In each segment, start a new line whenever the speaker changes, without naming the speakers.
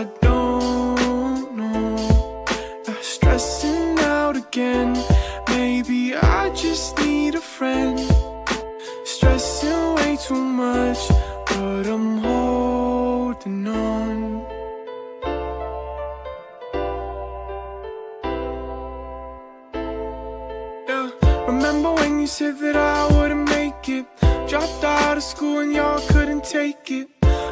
I don't know. Stressing out again. Maybe I just need a friend. Stressing way too much, but I'm holding on. Yeah, remember when you said that I wouldn't make it? Dropped out of school and y'all couldn't take it.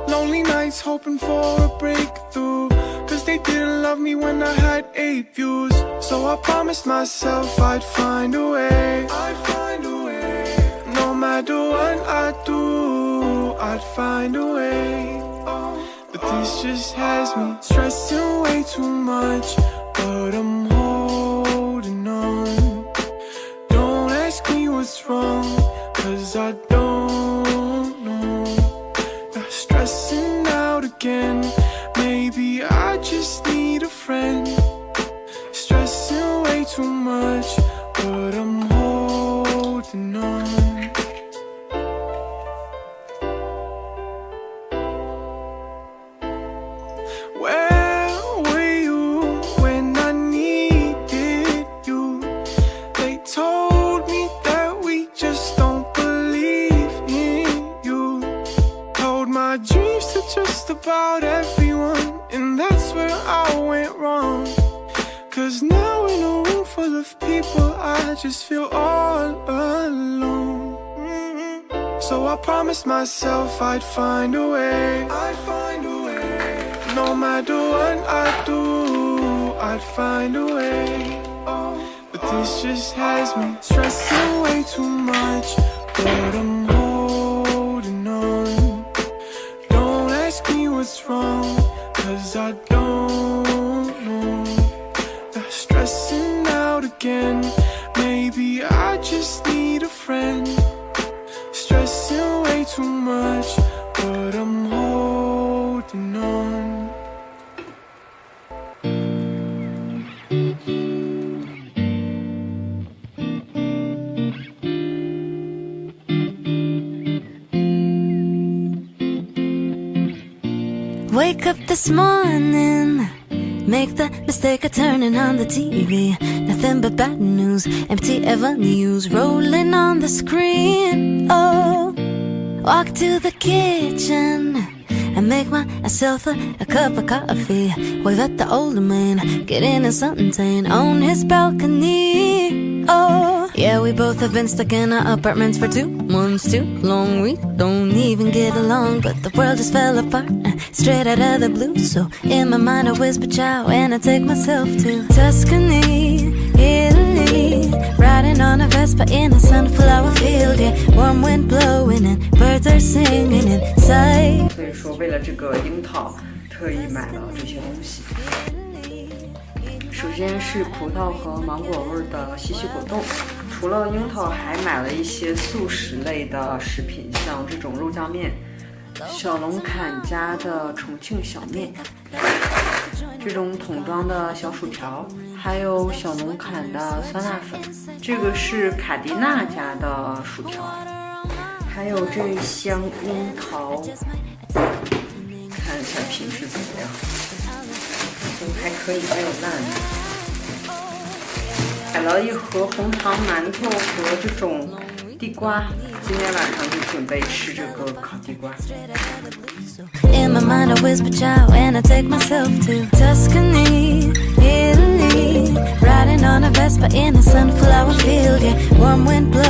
Lonely nights hoping for a breakthrough, cause they didn't love me when I had 8 views. So I promised myself I'd find a way. I'd find a way. No matter what I do, I'd find a way. But this just has me stressing way too much, but I'm holding on. Don't ask me what's wrong, cause I don't know. Stressing out again. Maybe I just need a friend. Stressing way too much, but I'm holding on. Where were you when I needed you? They told me that we just don't believe in you. Told my dreams to just about everyone, and that's where I went wrong. Cause now in a room full of people, I just feel all alone. So I promised myself I'd find a way. I'd find a way. No matter what I do, I'd find a way. But this just has me stressing way too much, but I'm holding on. Don't ask me what's wrong, cause I don't know. Stressing out again. Maybe I just need a friend. Stressing way too much, but I'm holding on.
Wake up this morning, make the mistake of turning on the TV. Nothing but bad news, empty avenues rolling on the screen. Oh, walk to the kitchen and make myself a cup of coffee. Wave at the older man, getting in suntan on his balcony. Oh, yeah, we both have been stuck in our apartments for 2 months too long. We don't even get along, but the world just fell apart straight out of the blue. So in my mind I whisper ciao, and I take myself to Tuscany, Italy, riding on a Vespa in a sunflower field. Yeah, warm wind blowing and birds are singing inside.
所以说为了这个樱桃特意买了这些东西。首先是葡萄和芒果味的西西果冻，除了樱桃还买了一些速食类的食品，像这种肉酱面，小龙坎家的重庆小面，这种桶装的小薯条，还有小龙坎的酸辣粉，这个是卡迪娜家的薯条，还有这一箱樱桃，看一下品质怎么样，还可以，没有烂。买了一盒红糖馒头和这种地瓜，今天晚上就准备吃这个烤地瓜。
In my mind I whisper ciao, and I take myself to Tuscany, Italy, riding on a Vespa in a sunflower field. Yeah, warm wind blowing